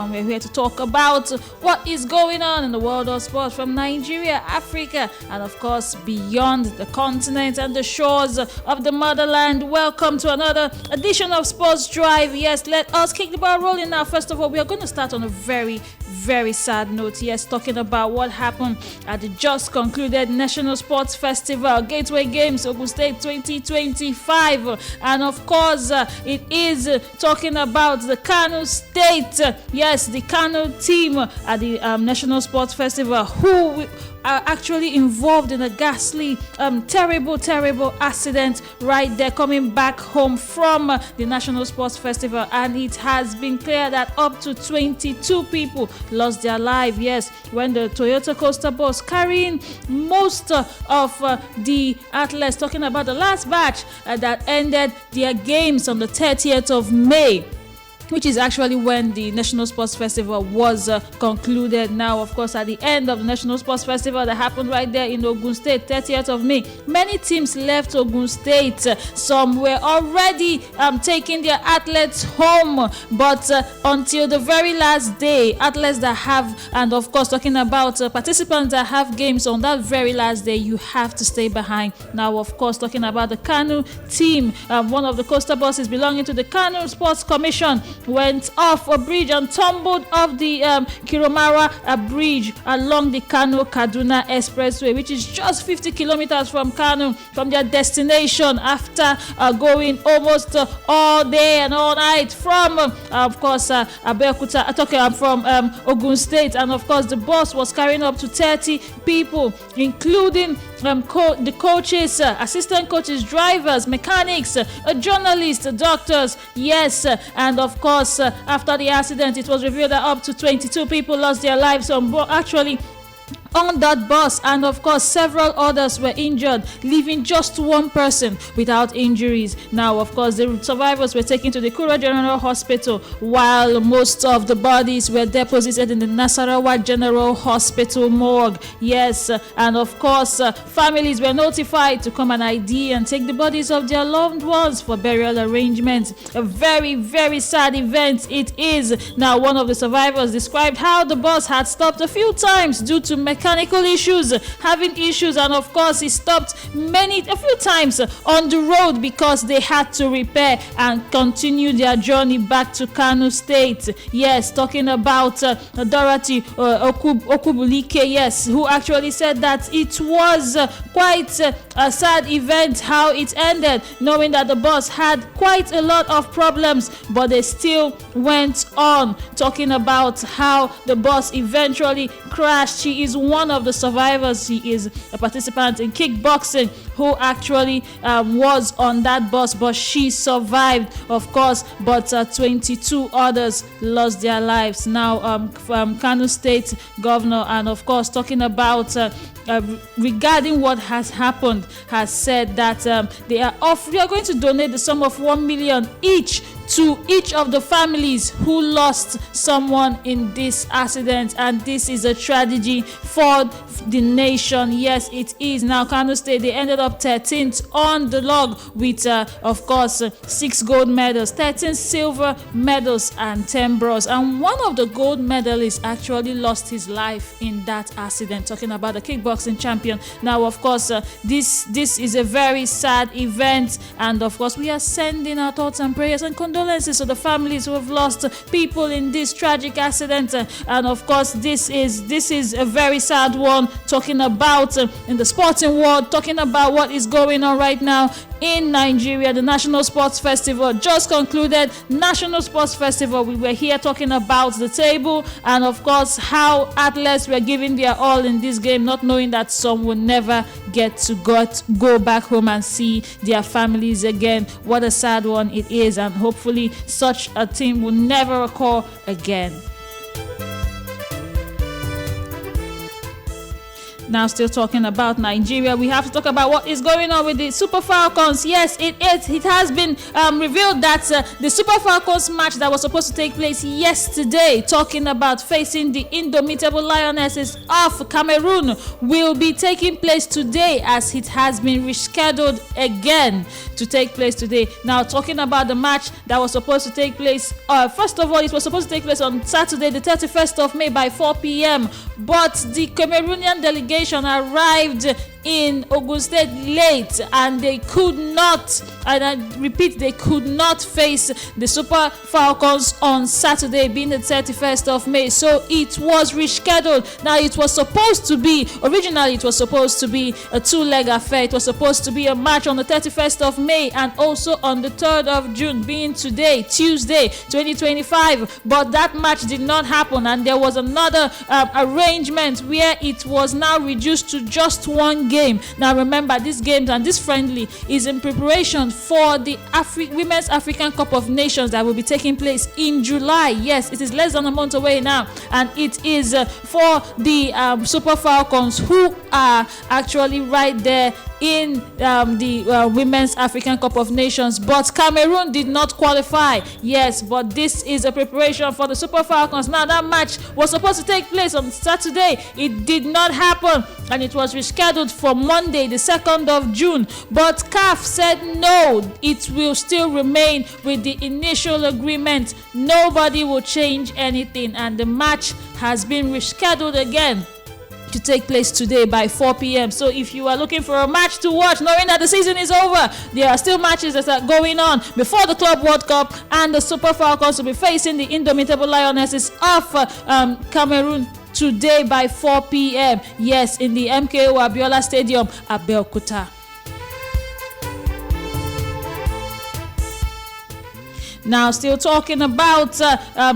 We're here to talk about what is going on in the world of sports from Nigeria, Africa, and of course beyond the continent and the shores of the motherland. Welcome to another edition of Sports Drive. Yes, let us kick the ball rolling now. First of all, we are going to start on a very sad note. Yes, talking about what happened at the just concluded National Sports Festival, Gateway Games, Ogun State 2025. And of course, it is talking about the Kano State. Yes, the Kano team at the National Sports Festival who are actually involved in a ghastly, terrible accident right there coming back home from the National Sports Festival, and it has been clear that up to 22 people lost their life. Yes, when the Toyota Coaster bus carrying most of the athletes, talking about the last batch that ended their games on the 30th of May, which is actually when the National Sports Festival was concluded. Now, of course, at the end of the National Sports Festival that happened right there in Ogun State, 30th of May, many teams left Ogun State. Some were already taking their athletes home, but until the very last day, athletes that have, and of course, talking about participants that have games on that very last day, you have to stay behind. Now, of course, talking about the Kano team, one of the coaster buses belonging to the Kano Sports Commission went off a bridge and tumbled off the Kiromara bridge along the Kano-Kaduna Expressway, which is just 50 kilometers from Kano, from their destination, after going almost all day and all night from, of course, Abeokuta, from Ogun State. And of course, the bus was carrying up to 30 people, including the coaches, assistant coaches, drivers, mechanics, journalists, doctors. Yes, and of course, after the accident, it was revealed that up to 22 people lost their lives on that bus, and of course several others were injured, leaving just one person without injuries. Now, of course, the survivors were taken to the Kura General Hospital, while most of the bodies were deposited in the Nasarawa General Hospital morgue. Yes, and of course families were notified to come and ID and take the bodies of their loved ones for burial arrangements. A very sad event it is. Now, one of the survivors described how the bus had stopped a few times due to mechanical issues, and of course it stopped a few times on the road because they had to repair and continue their journey back to Kano State. Yes, talking about Dorothy Okubulike, yes, who actually said that it was quite a sad event how it ended, knowing that the bus had quite a lot of problems, but they still went on, talking about how the bus eventually crashed. She is one of the survivors. She is a participant in kickboxing who actually was on that bus, but she survived, of course, but 22 others lost their lives. Now, Kano State Governor, and of course talking about regarding what has happened, has said that they are going to donate the sum of 1 million each to each of the families who lost someone in this accident, and this is a tragedy for the nation. Yes, it is. Now, Kano State, they ended up 13th on the log with of course 6 gold medals, 13 silver medals, and 10 bronze, and one of the gold medalists actually lost his life in that accident, talking about the kickboxing champion. Now, of course, this is a very sad event, and of course we are sending our thoughts and prayers and condolences to the families who have lost people in this tragic accident. And of course, this is a very sad one, talking about in the sporting world, talking about what is going on right now in Nigeria. The National Sports Festival just concluded. National Sports Festival, we were here talking about the table, and of course how athletes were giving their all in this game, not knowing that some will never get to go back home and see their families again. What a sad one it is, and hopefully such a thing will never occur again. Now, still talking about Nigeria, we have to talk about what is going on with the Super Falcons. Yes, it has been revealed that the Super Falcons match that was supposed to take place yesterday, talking about facing the indomitable Lionesses of Cameroon, will be taking place today, as it has been rescheduled again to take place today. Now, talking about the match that was supposed to take place, first of all, it was supposed to take place on Saturday, the 31st of May by 4 p.m., but the Cameroonian delegation arrived in Ogun State late, and they could not, and I repeat, they could not face the Super Falcons on Saturday, being the 31st of May. So it was rescheduled. Now, it was supposed to be, originally it was supposed to be a two-leg affair. It was supposed to be a match on the 31st of May and also on the 3rd of June, being today, Tuesday 2025, but that match did not happen, and there was another arrangement where it was now reduced to just one game. Now, remember, this game and this friendly is in preparation for the Women's African Cup of Nations that will be taking place in July. Yes, it is less than a month away now, and it is for the Super Falcons, who are actually right there in the Women's African Cup of Nations. But Cameroon did not qualify. Yes, but this is a preparation for the Super Falcons. Now, that match was supposed to take place on Saturday. It did not happen, and it was rescheduled for Monday, the 2nd of June. But CAF said no, it will still remain with the initial agreement. Nobody will change anything, and the match has been rescheduled again to take place today by 4 p.m. So if you are looking for a match to watch, knowing that the season is over, there are still matches that are going on before the Club World Cup, and the Super Falcons will be facing the indomitable Lionesses of Cameroon today by 4 p.m. Yes, in the MKO Abiola Stadium, Abeokuta. Now, still talking about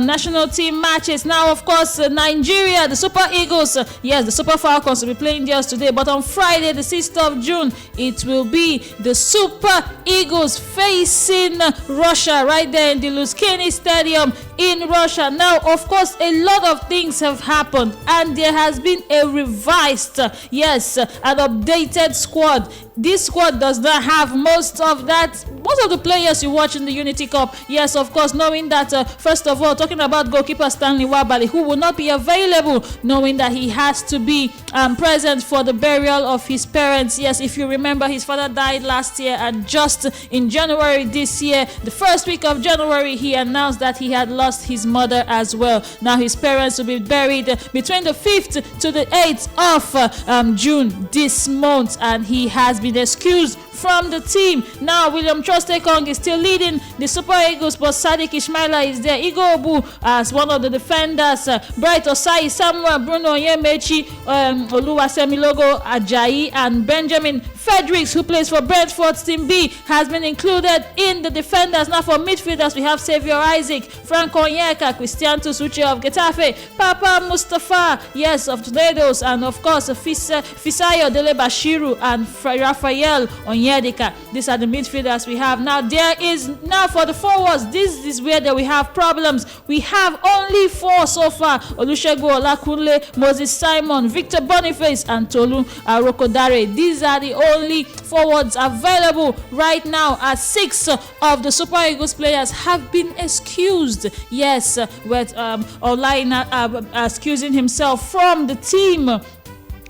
national team matches. Now, of course, Nigeria, the Super Eagles, yes, the Super Falcons will be playing theirs today. But on Friday, the 6th of June, it will be the Super Eagles facing Russia right there in the Luskini Stadium in Russia. Now, of course, a lot of things have happened, and there has been a revised, an updated squad. This squad does not have most of the players you watch in the Unity Cup. Yes, of course, knowing that, first of all, talking about goalkeeper Stanley Wabali, who will not be available, knowing that he has to be present for the burial of his parents. Yes, if you remember, his father died last year, and just in January this year, the first week of January, he announced that he had lost his mother as well. Now, his parents will be buried between the 5th to the 8th of June this month, and he has been excused from the team. Now, William Trostekong is still leading the Super Eagles, but Sadiq Ismaila is there. Igor Obu as one of the defenders. Bright Osai, Samuel, Bruno Yemechi, Oluwasemilogo Ajayi, and Benjamin Fredericks, who plays for Brentford Team B, has been included in the defenders. Now, for midfielders, we have Xavier Isaac, Frank Onyeka, Christian Tusuche of Getafe, Papa Mustafa, yes, of Tornadoes, and of course, Fisayo Dele Bashiru and Raphael Onyedika. These are the midfielders we have. Now, for the forwards, this is where we have problems. We have only 4 so far: Olusegun Olakunle, Moses Simon, Victor Boniface, and Tolu Arokodare. These are the only forwards available right now, as 6 of the Super Eagles players have been excused. Yes, with Olaina excusing himself from the team.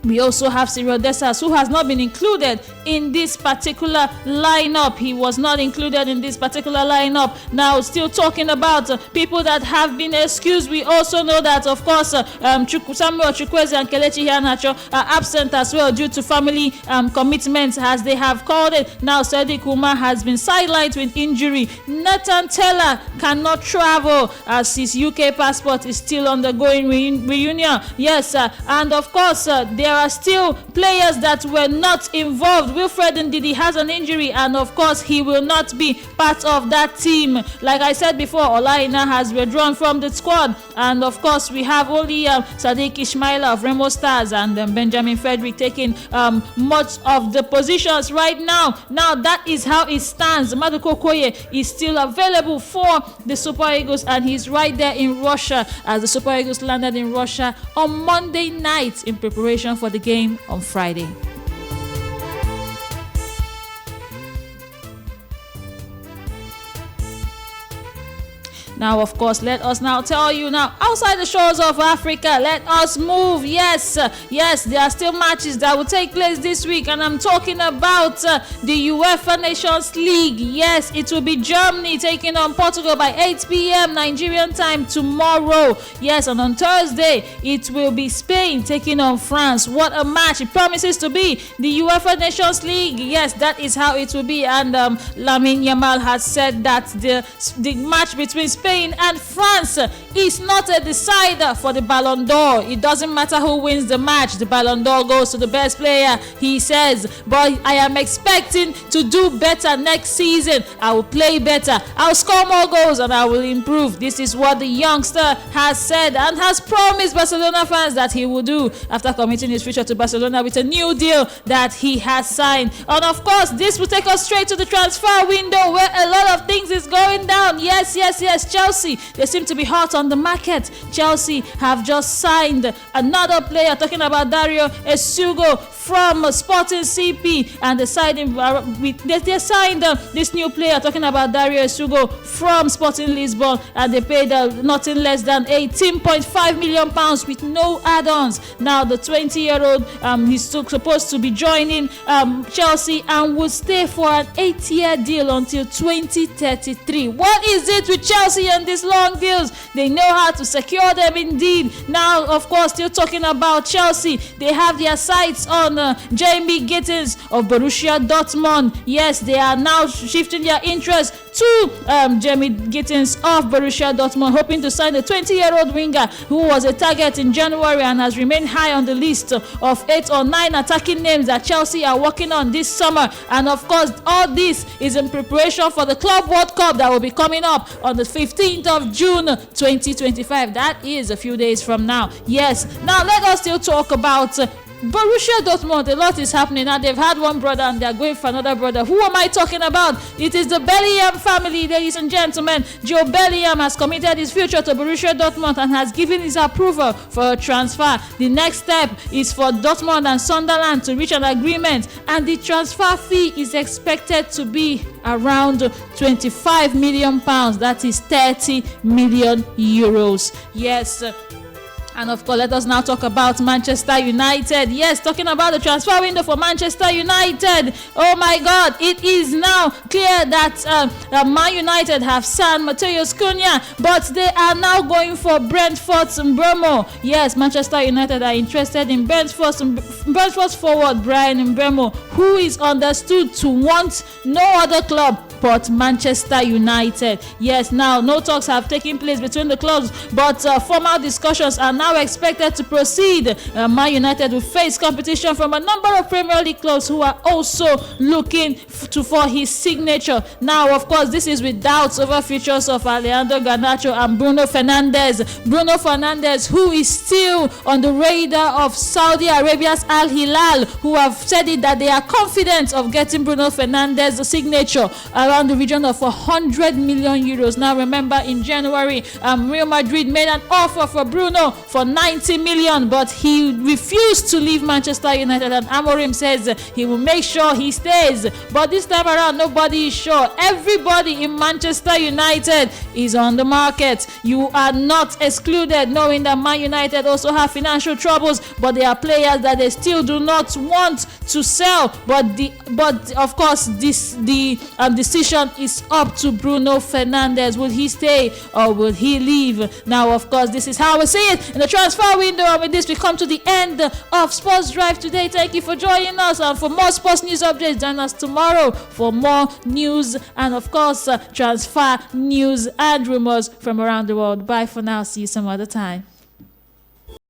We also have Cyril Dessas, who has not been included in this particular lineup. He was not included in this particular lineup. Now, still talking about people that have been excused, we also know that, of course, Samuel Chukwueze and Kelechi Iheanacho are absent as well due to family commitments, as they have called it. Now, Sadiq Umar has been sidelined with injury. Nathan Teller cannot travel as his UK passport is still undergoing reunion. Yes, and of course, there are still players that were not involved. Wilfred Ndidi has an injury, and of course, he will not be part of that team. Like I said before, Olaina has withdrawn from the squad, and of course, we have only Sadiq Ismaila of Remo Stars and Benjamin Frederick taking much of the positions right now. Now, that is how it stands. Maduko Okoye is still available for the Super Eagles, and he's right there in Russia, as the Super Eagles landed in Russia on Monday night in preparation for for the game on Friday. Now, of course, let us now tell you now, outside the shores of Africa, let us move. Yes, there are still matches that will take place this week, and I'm talking about the UEFA Nations League. Yes, it will be Germany taking on Portugal by 8 p.m. Nigerian time tomorrow. Yes, and on Thursday, it will be Spain taking on France. What a match. It promises to be the UEFA Nations League. Yes, that is how it will be, and Lamine Yamal has said that the match between Spain and France is not a decider for the Ballon d'Or. It doesn't matter who wins the match. The Ballon d'Or goes to the best player, he says. But I am expecting to do better next season. I will play better. I'll score more goals and I will improve. This is what the youngster has said and has promised Barcelona fans that he will do after committing his future to Barcelona with a new deal that he has signed. And of course, this will take us straight to the transfer window where a lot of things is going down. Yes. Chelsea, they seem to be hot on the market. Chelsea have just signed another player, talking about Dario Esugo from Sporting CP, and they signed this new player, talking about Dario Esugo from Sporting Lisbon, and they paid nothing less than £18.5 million with no add-ons. Now the 20-year-old he's supposed to be joining Chelsea and will stay for an 8-year deal until 2033. What is it with Chelsea and these long deals? They know how to secure them indeed. Now, of course, still talking about Chelsea, they have their sights on Jamie Gittins of Borussia Dortmund. Yes, they are now shifting their interest to Jamie Gittins of Borussia Dortmund, hoping to sign the 20-year-old winger who was a target in January and has remained high on the list of 8 or 9 attacking names that Chelsea are working on this summer. And of course, all this is in preparation for the Club World Cup that will be coming up on the 15th of June 2025. That is a few days from now. Yes, now let us still talk about Borussia Dortmund. A lot is happening now. They've had one brother and they're going for another brother. Who am I talking about? It is the Bellingham family, ladies and gentlemen. Joe Bellingham has committed his future to Borussia Dortmund and has given his approval for a transfer. The next step is for Dortmund and Sunderland to reach an agreement, and the transfer fee is expected to be around £25 million. That is 30 million euros. Yes. And of course, let us now talk about Manchester United. Yes, talking about the transfer window for Manchester United. Oh my God, it is now clear that Man United have signed Matheus Cunha, but they are now going for Brentford's Mbeumo. Yes, Manchester United are interested in Brentford's forward Brian Mbeumo, who is understood to want no other club but Manchester United. Yes, now no talks have taken place between the clubs, but formal discussions are now expected to proceed. Man United will face competition from a number of Premier League clubs who are also looking for his signature. Now, of course, this is with doubts over futures of Alejandro Garnacho and Bruno Fernandes. Bruno Fernandes, who is still on the radar of Saudi Arabia's Al Hilal, who have said it that they are confident of getting Bruno Fernandes the signature around the region of 100 million euros. Now, remember, in January, Real Madrid made an offer for Bruno for 90 million, but he refused to leave Manchester United, and Amorim says he will make sure he stays. But this time around, nobody is sure. Everybody in Manchester United is on the market. You are not excluded, knowing that Man United also have financial troubles, but there are players that they still do not want to sell. But of course, the decision is up to Bruno Fernandes. Will he stay or will he leave? Now, of course, this is how we see it in the transfer window. And with this, we come to the end of Sports Drive today. Thank you for joining us, and for more sports news updates, join us tomorrow for more news and, of course, transfer news and rumors from around the world. Bye for now. See you some other time.